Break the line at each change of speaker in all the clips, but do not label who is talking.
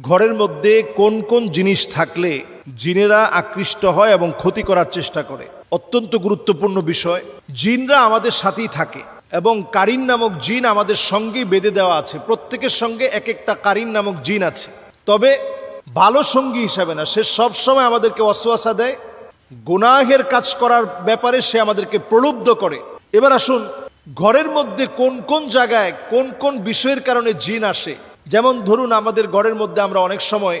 ঘরের মধ্যে কোন কোন জিনিস থাকলে জিনেরা আকৃষ্ট হয় এবং ক্ষতি করার চেষ্টা করে, অত্যন্ত গুরুত্বপূর্ণ বিষয়। জিনরা আমাদের সাথেই থাকে এবং কারিন নামক জিন আমাদের সঙ্গেই বেঁধে দেওয়া আছে। প্রত্যেকের সঙ্গে এক একটা কারিন নামক জিন আছে, তবে ভালো সঙ্গী হিসাবে না। সে সবসময় আমাদেরকে ওয়াসওয়াসা দেয়, গুনাহের কাজ করার ব্যাপারে সে আমাদেরকে প্রলুব্ধ করে। এবার আসুন, ঘরের মধ্যে কোন কোন জায়গায় কোন কোন বিষয়ের কারণে জিন আসে। যেমন ধরুন, আমাদের ঘরের মধ্যে আমরা অনেক সময়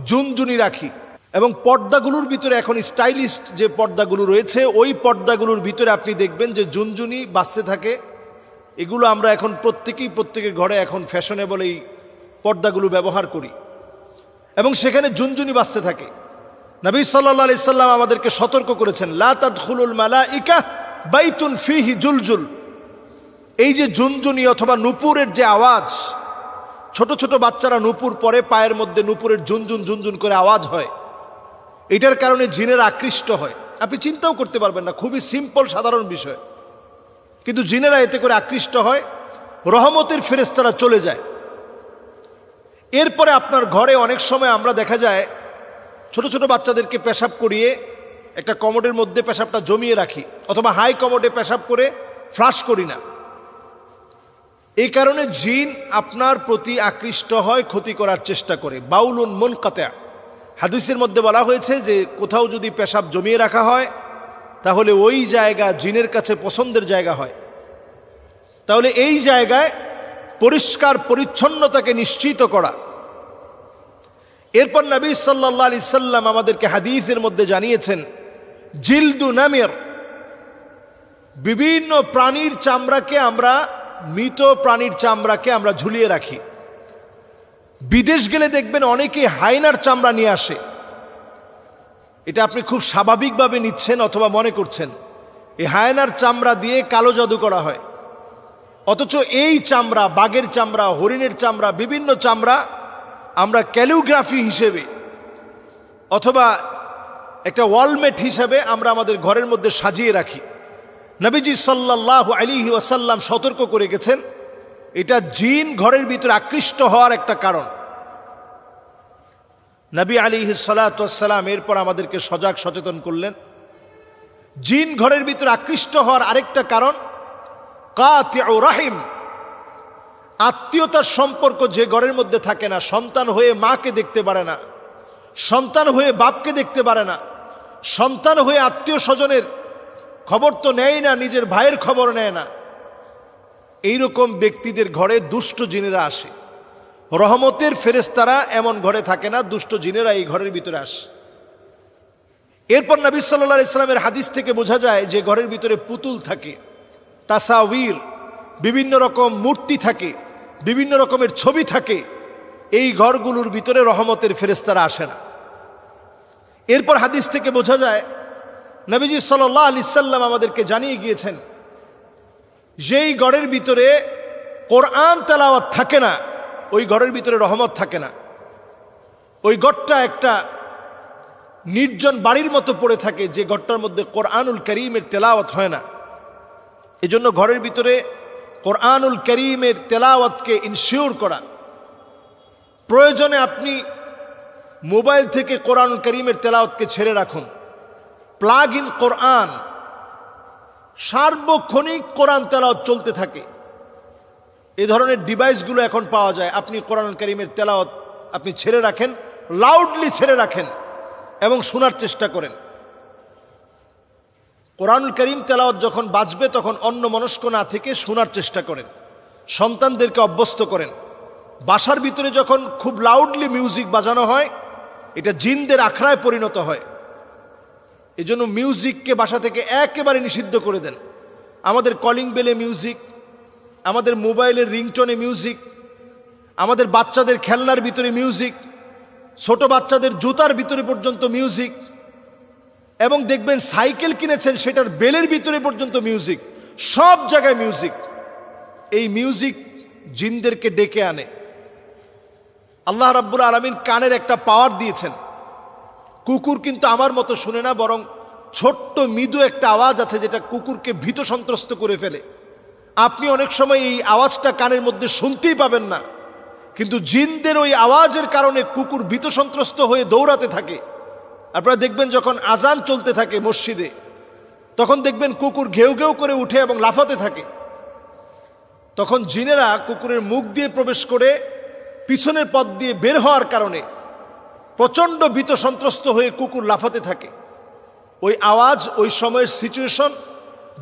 জুনজুনি রাখি এবং পর্দাগুলোর ভিতরে এখন স্টাইলিস্ট যে পর্দাগুলো রয়েছে, ওই পর্দাগুলোর ভিতরে আপনি দেখবেন যে জুনজুনি বাজতে থাকে। এগুলো আমরা এখন প্রত্যেকের ঘরে এখন ফ্যাশনেবল এই পর্দাগুলো ব্যবহার করি এবং সেখানে জুনজুনি বাজতে থাকে। নবী সাল্লাল্লাহু আলাইহি সাল্লাম আমাদেরকে সতর্ক করেছেন, লা তাদখুলুল মালাইকা বাইতুন ফিহি জুলজুল। এই যে জুনজুনি অথবা নূপুরের যে আওয়াজ, ছোট ছোট বাচ্চারা নূপুর পরে, পায়ের মধ্যে নূপুরের ঝুনঝুন ঝুনঝুন করে আওয়াজ হয়, এটার কারণে জিনের আকৃষ্ট হয়। আপনি চিন্তাও করতে পারবেন না, খুবই সিম্পল সাধারণ বিষয়, কিন্তু জিনেরা এতে করে আকৃষ্ট হয়, রহমতের ফেরেশতারা চলে যায়। এরপরে আপনার ঘরে অনেক সময় আমরা দেখা যায় ছোট ছোট বাচ্চাদেরকে পেশাব করিয়ে একটা কমোডের মধ্যে পেশাবটা জমিয়ে রাখি, অথবা হাই কমোডে পেশাব করে ফ্লাশ করি না। এই কারণে জিন আপনার প্রতি আকৃষ্ট হয়, ক্ষতি করার চেষ্টা করে। বাউলুন মুনকাতা, হাদিসের মধ্যে বলা হয়েছে যে কোথাও যদি পেশাব জমিয়ে রাখা হয় তাহলে ওই জায়গা জিনের কাছে পছন্দের জায়গা হয়। তাহলে এই জায়গায় পরিষ্কার পরিচ্ছন্নতাকে নিশ্চিত করা। এরপর নবী সাল্লাল্লাহু আলাইহি সাল্লাম আমাদেরকে হাদিসের মধ্যে জানিয়েছেন, জিলদু নামির, বিভিন্ন প্রাণীর চামড়াকে আমরা, মৃত প্রাণীর চামড়াকে আমরা ঝুলিয়ে রাখি। বিদেশ গেলে দেখবেন অনেকে হায়নার চামড়া নিয়ে আসে। এটা আপনি খুব স্বাভাবিকভাবে নিচ্ছেন অথবা মনে করছেন এই হায়নার চামড়া দিয়ে কালো জাদু করা হয়, অথচ এই চামড়া, বাঘের চামড়া, হরিণের চামড়া, বিভিন্ন চামড়া আমরা ক্যালিগ্রাফি হিসেবে অথবা একটা ওয়ালমেট হিসেবে আমরা আমাদের ঘরের মধ্যে সাজিয়ে রাখি। নবীজি সাল্লাল্লাহু আলাইহি ওয়াসাল্লাম সতর্ক করে গেছেন, এটা জিন ঘরের ভিতরে আকৃষ্ট হওয়ার একটা কারণ। নবী আলাইহিস সালাতু ওয়াস সালাম এরপর আমাদেরকে সজাগ সচেতন করলেন, জিন ঘরের ভিতরে আকৃষ্ট হওয়ার আরেকটা কারণ কাতিউ রাহিম, আত্মীয়তার সম্পর্ক যে ঘরের মধ্যে থাকে না। সন্তান হয়ে মাকে দেখতে পারে না, সন্তান হয়ে বাপকে দেখতে পারে না, সন্তান হয়ে আত্মীয় স্বজনের খবর তো নেয় না, নিজের ভাইয়ের খবর নেয় না। এইরকম ব্যক্তিদের ঘরে দুষ্ট জিনেরা আসে। রহমতের ফেরেশতারা এমন ঘরে থাকে না, দুষ্ট জিনেরা এই ঘরের ভিতরে আসে। এরপর নবী সাল্লাল্লাহু আলাইহি সাল্লামের হাদিস থেকে বোঝা যায় যে ঘরের ভিতরে পুতুল থাকে, তাসাউর, বিভিন্ন রকম মূর্তি থাকে, বিভিন্ন রকমের ছবি থাকে। এই ঘরগুলোর ভিতরে রহমতের ফেরেশতারা আসে না। এরপর হাদিস থেকে বোঝা যায় নবীজি সাল্লাল্লাহু আলাইহি সাল্লাম আমাদেরকে জানিয়ে গিয়েছেন, যেই ঘরের ভিতরে কোরআন তেলাওয়াত থাকে না, ওই ঘরের ভিতরে রহমত থাকে না। ওই ঘরটা একটা নির্জন বাড়ির মতো পড়ে থাকে, যে ঘরটার মধ্যে কোরআনুল কারীমের তেলাওয়াত হয় না। এজন্য ঘরের ভিতরে কোরআনুল কারীমের তেলাওয়াতকে ইনশিওর করা। প্রয়োজনে আপনি মোবাইল থেকে কোরআনুল কারীমের তেলাওয়াতকে ছেড়ে রাখুন। প্লাগ ইন কোরআন, সার্বক্ষণিক কোরআন তেলাওয়াত চলতে থাকে। এই ধরনের ডিভাইসগুলো এখন পাওয়া যায়। আপনি কোরআনুল কারীমের তেলাওয়াত আপনি ছেড়ে রাখেন, লাউডলি ছেড়ে রাখেন এবং শোনার চেষ্টা করেন। কোরআনুল কারীম তেলাওয়াত যখন বাজবে তখন অন্যমনস্ক না থেকে শোনার চেষ্টা করেন। সন্তানদেরকে অভ্যস্ত করেন। বাসার ভিতরে যখন খুব লাউডলি মিউজিক বাজানো হয়, এটা জিনদের আখড়ায় পরিণত হয়। এজন্য মিউজিককে বাসা থেকে একেবারে নিষিদ্ধ করে দেন। আমাদের কলিং বেলে মিউজিক, আমাদের মোবাইলের রিংটোনে মিউজিক, আমাদের বাচ্চাদের খেলনার ভিতরে মিউজিক, ছোট বাচ্চাদের জুতার ভিতরে পর্যন্ত মিউজিক, এবং দেখবেন সাইকেল কিনেছেন সেটার বেলের ভিতরে পর্যন্ত মিউজিক, সব জায়গায় মিউজিক। এই মিউজিক জিনদেরকে ডেকে আনে। আল্লাহ রাব্বুল আলামিন কানের একটা পাওয়ার দিয়েছেন। কুকুর কিন্তু আমার মতো শুনে না, বরং ছোট্ট মৃদু একটা আওয়াজ আছে যেটা কুকুরকে ভীত সন্ত্রস্ত করে ফেলে। আপনি অনেক সময় এই আওয়াজটা কানের মধ্যে শুনতেই পাবেন না, কিন্তু জিনদের ওই আওয়াজের কারণে কুকুর ভীত সন্ত্রস্ত হয়ে দৌড়াতে থাকে। আপনারা দেখবেন যখন আজান চলতে থাকে মসজিদে, তখন দেখবেন কুকুর ঘেউ ঘেউ করে উঠে এবং লাফাতে থাকে। তখন জিনেরা কুকুরের মুখ দিয়ে প্রবেশ করে পিছনের পথ দিয়ে বের হওয়ার কারণে প্রচণ্ড ভীত সন্ত্রস্ত হয়ে কুকুর লাফাতে থাকে। ওই আওয়াজ, ওই সময়ের সিচুয়েশন,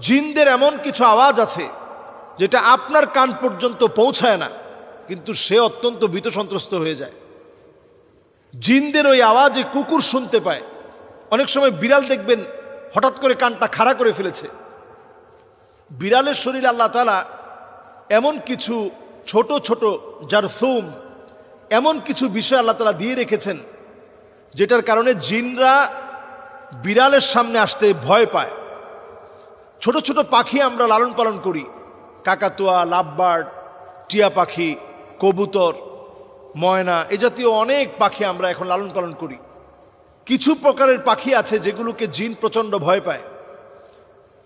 জিনদের এমন কিছু আওয়াজ আছে যেটা আপনার কান পর্যন্ত পৌঁছায় না, কিন্তু সে অত্যন্ত ভীত সন্ত্রস্ত হয়ে যায়। জিনদের ওই আওয়াজে কুকুর শুনতে পায়। অনেক সময় বিড়াল দেখবেন হঠাৎ করে কানটা খাড়া করে ফেলেছে। বিড়ালের শরীরে আল্লাহ তাআলা এমন কিছু ছোট ছোট জারথুম, এমন কিছু বিষয় আল্লাহ তাআলা দিয়ে রেখেছেন যেটার কারণে জিনরা বিড়ালের সামনে আসতে ভয় পায়। ছোট ছোট পাখি আমরা লালন পালন করি, কাকাতুয়া, লাভবার্ড, টিয়া পাখি, কবুতর, ময়না, এ জাতীয় অনেক পাখি আমরা এখন লালন পালন করি। কিছু প্রকারের পাখি আছে যেগুলোকে জিন প্রচণ্ড ভয় পায়।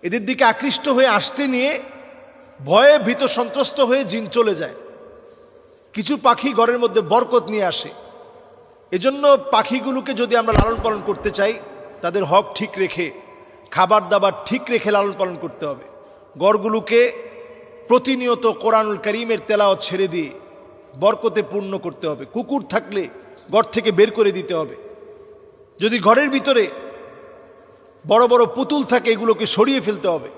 এদের দিকে আকৃষ্ট হয়ে আসতে নিয়ে ভয়ে ভীত সন্ত্রস্ত হয়ে জিন চলে যায়। কিছু পাখি ঘরের মধ্যে বরকত নিয়ে আসে। এজন্য পাখিগুলোকে যদি আমরা লালন পালন করতে চাই, তাদের হক ঠিক রেখে, খাবার দাবার ঠিক রেখে লালন পালন করতে হবে। ঘরগুলোকে প্রতিনিয়ত কোরআনুল কারীমের তেলাওয়াত ছেড়ে দিয়ে বরকতে পূর্ণ করতে হবে। কুকুর থাকলে ঘর থেকে বের করে দিতে হবে। যদি ঘরের ভিতরে বড় বড় পুতুল থাকে, এগুলোকে সরিয়ে ফেলতে হবে।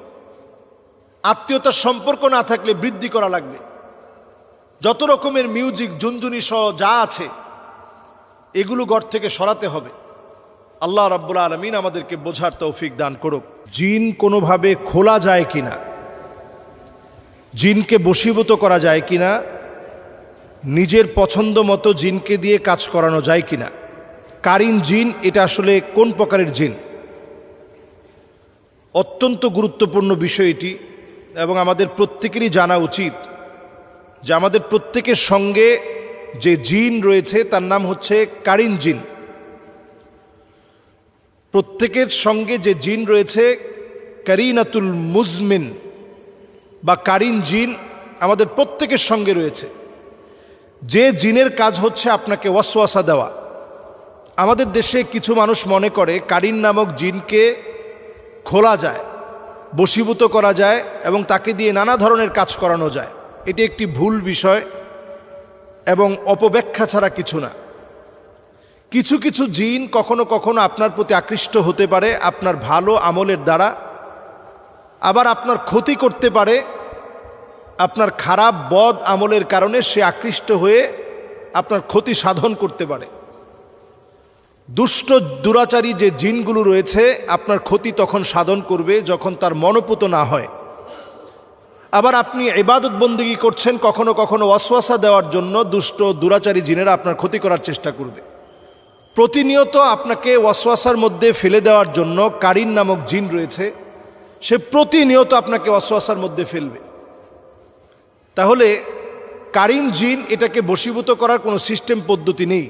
আত্মীয়তার সম্পর্ক না থাকলে বৃদ্ধি করা লাগবে। যত রকমের মিউজিক, ঝুনঝুনি সহ যা আছে এগুলো ঘর থেকে সরাতে হবে। আল্লাহ রাব্বুল আলামিন আমাদেরকে বোঝার তৌফিক দান করুক। জিন কোনোভাবে খোলা যায় কিনা, জিনকে বশীভূত করা যায় কিনা, নিজের পছন্দ মতো জিনকে দিয়ে কাজ করানো যায় কিনা, কারিন জিন এটা আসলে কোন প্রকারের জিন, অত্যন্ত গুরুত্বপূর্ণ বিষয় এটি। এবং আমাদের প্রত্যেকেরই জানা উচিত যে আমাদের প্রত্যেকের সঙ্গে যে জিন রয়েছে তার নাম হচ্ছে কারিন জিন। প্রত্যেকের সঙ্গে যে জিন রয়েছে কারিনাতুল মুজমিন বা কারিন জিন আমাদের প্রত্যেকের সঙ্গে রয়েছে। যে জিনের কাজ হচ্ছে আপনাকে ওয়াসওয়াসা দেওয়া। আমাদের দেশে কিছু মানুষ মনে করে কারিন নামক জিনকে খোলা যায়, বশীভূত করা যায় এবং তাকে দিয়ে নানা ধরনের কাজ করানো যায়। এটি একটি ভুল বিষয় এবং অপব্যাখ্যা ছাড়া কিছু না। কিছু কিছু জিন কখনো কখনো আপনার প্রতি আকৃষ্ট হতে পারে আপনার ভালো আমলের দ্বারা, আবার আপনার ক্ষতি করতে পারে আপনার খারাপ বদ আমলের কারণে। সে আকৃষ্ট হয়ে আপনার ক্ষতি সাধন করতে পারে। দুষ্ট দুরাচারী যে জিনগুলো রয়েছে আপনার ক্ষতি তখন সাধন করবে যখন তার মনোপুত না হয়। আবার আপনি ইবাদত বন্দেগী করছেন, কখনো কখনো ওয়াসওয়াসা দেওয়ার জন্য দুষ্ট দুরাচারী জিনেরা আপনার ক্ষতি করার চেষ্টা করবে। প্রতিনিয়ত আপনাকে ওয়াসওয়াসার মধ্যে ফেলে দেওয়ার জন্য কারিন নামক জিন রয়েছে, সে প্রতিনিয়ত আপনাকে ওয়াসওয়াসার মধ্যে ফেলবে। তাহলে কারিন জিন এটাকে বশীভূত করার কোনো সিস্টেম পদ্ধতি নেই।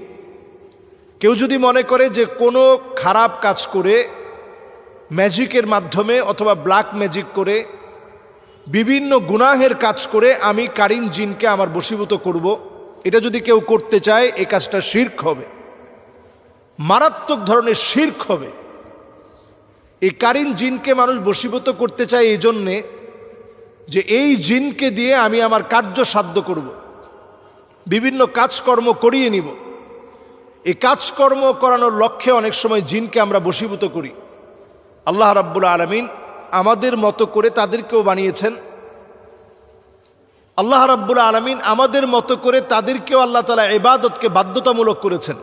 কেউ যদি মনে করে যে কোনো খারাপ কাজ করে, ম্যাজিকের মাধ্যমে অথবা ব্ল্যাক ম্যাজিক করে, বিভিন্ন গুনাহের কাজ করে আমি কারিন জিনকে আমার বশীভূত করব, এটা যদি কেউ করতে চায় এই কাজটা শিরক হবে, মারাত্মক ধরনের শিরক হবে। এই কারিন জিনকে মানুষ বশীভূত করতে চায় এই জন্যে যে এই জিনকে দিয়ে আমি আমার কার্য সাধ্য করব, বিভিন্ন কাজকর্ম করিয়ে নিব। এই কাজকর্ম করানোর লক্ষ্যে অনেক সময় জিনকে আমরা বশীভূত করি। আল্লাহ রাব্বুল আলামিন আমাদের মতো করে তাদেরকেও বানিয়েছেন। আল্লাহ রাব্বুল আলামিন আমাদের মতো করে তাদেরকেও আল্লাহ তাআলা ইবাদতকে বাধ্যতামূলক করেছেন।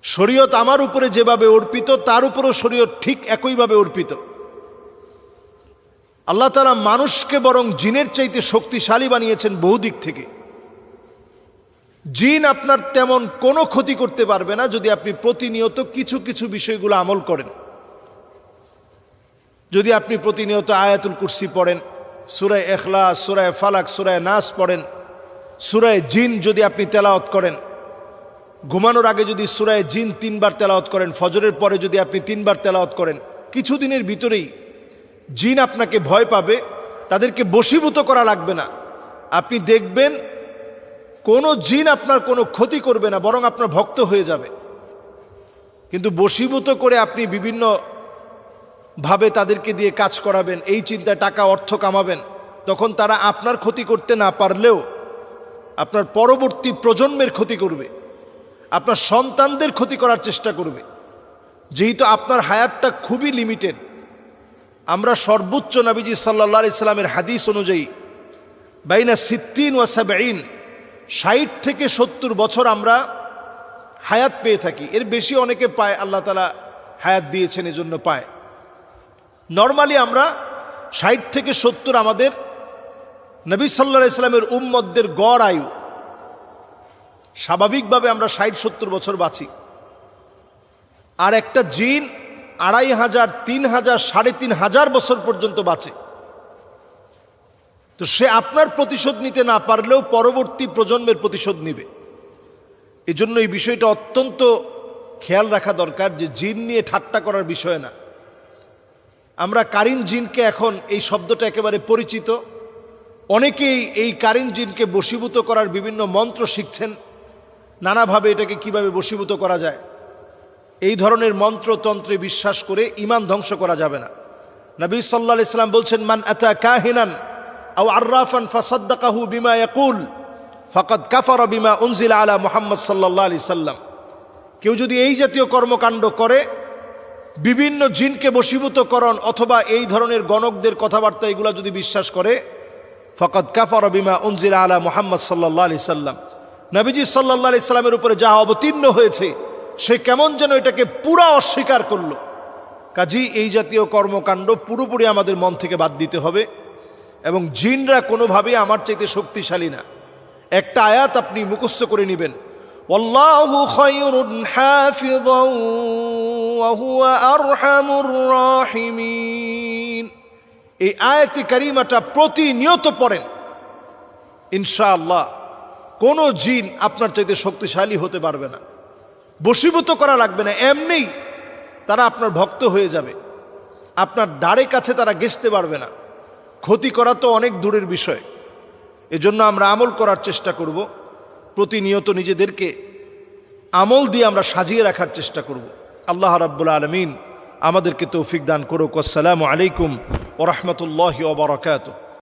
শরীয়ত আমার উপরে যেভাবে অর্পিত তার উপরও শরীয়ত ঠিক একইভাবে অর্পিত। আল্লাহ তাআলা মানুষকে বরং জিনের চাইতে শক্তিশালী বানিয়েছেন বহু দিক থেকে। জিন আপনার তেমন কোনো ক্ষতি করতে পারবে না যদি আপনি প্রতিনিয়ত কিছু কিছু বিষয়গুলো আমল করেন। যদি আপনি প্রতিনিয়ত আয়াতুল কুরসি পড়েন, সূরা ইখলাস, সূরা ফালাক, সূরা নাস পড়েন, সূরা জিন যদি আপনি তেলাওয়াত করেন, ঘুমানোর আগে যদি সূরা জিন 3 বার তেলাওয়াত করেন, ফজরের পরে যদি আপনি 3 বার তেলাওয়াত করেন, কিছুদিনের ভিতরেই জিন আপনাকে ভয় পাবে। তাদেরকে বশীভূত করা লাগবে না। আপনি দেখবেন কোনো জিন আপনার কোনো ক্ষতি করবে না, বরং আপনার ভক্ত হয়ে যাবে। কিন্তু বশীভূত করে আপনি বিভিন্ন ভাবে তাদেরকে দিয়ে কাজ করাবেন, এই চিন্তায় টাকা অর্থ কামাবেন, তখন তারা আপনার ক্ষতি করতে না পারলেও আপনার পরবর্তী প্রজন্মের ক্ষতি করবে, আপনার সন্তানদের ক্ষতি করার চেষ্টা করবে। যেহেতু আপনার হায়াতটা খুবই লিমিটেড, আমরা সর্বোচ্চ নবীজি সাল্লাল্লাহু আলাইহি সাল্লামের হাদিস অনুযায়ী বাইনা 60 ওয়া 70, 60 থেকে 70 বছর আমরা হায়াত পেয়ে থাকি। এর বেশি অনেকে পায়, আল্লাহ তাআলা হায়াত দিয়েছেন এজন্য পায়। নরমালি আমরা 60 থেকে 70 আমাদের নবী সাল্লাল্লাহু আলাইহি সাল্লামের উম্মতদের গড় আয়ু। স্বাভাবিকভাবে আমরা 60-70 বছর বাঁচি। আর একটা জিন 2500, 3000, 3500 বছর পর্যন্ত বাঁচে। তো সে আপনার প্রতিশোধ নিতে না পারলেও পরবর্তী প্রজন্মের প্রতিশোধ নিবে। এজন্য এই বিষয়টা অত্যন্ত খেয়াল রাখা দরকার যে জিন নিয়ে ঠাট্টা করার বিষয় না। আমরা কারিন জিনকে, এখন এই শব্দটা একেবারে পরিচিত, অনেকেই এই কারিন জিনকে বশীভূত করার বিভিন্ন মন্ত্র শিখছেন, নানাভাবে এটাকে কিভাবে বশীভূত করা যায়। এই ধরনের মন্ত্রতন্ত্রে বিশ্বাস করে ঈমান ধ্বংস করা যাবে না। নবী সাল্লাল্লাহু আলাইহি সাল্লাম বলছেন, মান আতা কাহিনান আও আররাফান ফাসাদ্দাকাহু বিমা ইয়াকুল ফাকাদ কাফারা বিমা উনজিলা আলা মুহাম্মদ সাল্লাল্লাহু আলাইহি সাল্লাম। কেউ যদি এই জাতীয় কর্মকাণ্ড করে, বিভিন্ন জিনকে বশীভূতকরণ অথবা এই ধরনের গণকদের কথাবার্তা এগুলা যদি বিশ্বাস করে, ফাকাদ কাফারা বিমা উনজিলা আলা মুহাম্মদ সাল্লাল্লাহু আলাইহি সাল্লাম, নবীজি সাল্লাল্লাহু আলাইহি সাল্লামের উপরে যা অবতীর্ণ হয়েছে সে কেমন যেন এটাকে পুরা অস্বীকার করলো। কাজেই এই জাতীয় কর্মকাণ্ড পুরোপুরি আমাদের মন থেকে বাদ দিতে হবে। এবং জিনরা কোনোভাবেই আমার চাইতে শক্তিশালী না। একটা আয়াত আপনি মুখস্থ করে নেবেন, ওয়াল্লাহু খায়রুন হাফিযান ওয়া হুয়া আরহামুর রাহিমিন। এই আয়াতে কারিমাটা প্রতিনিয়ত পড়েন, ইনশাআল্লাহ কোনো জিন আপনার চাইতে শক্তিশালী হতে পারবে না। বশীভূত করা লাগবে না, এমনি তারা আপনার ভক্ত হয়ে যাবে, আপনার দ্বারে কাছে তারা ঘেঁষতে পারবে না। ক্ষতি করা তো অনেক দূরের বিষয়। এজন্য আমরা আমল করার চেষ্টা করব, প্রতিনিয়ত নিজেদেরকে আমল দিয়ে আমরা সাজিয়ে রাখার চেষ্টা করব। আল্লাহ রাব্বুল আলামিন আমাদেরকে তৌফিক দান করুক। আসসালামু আলাইকুম ওয়া রাহমাতুল্লাহি ওয়া বারাকাতুহু।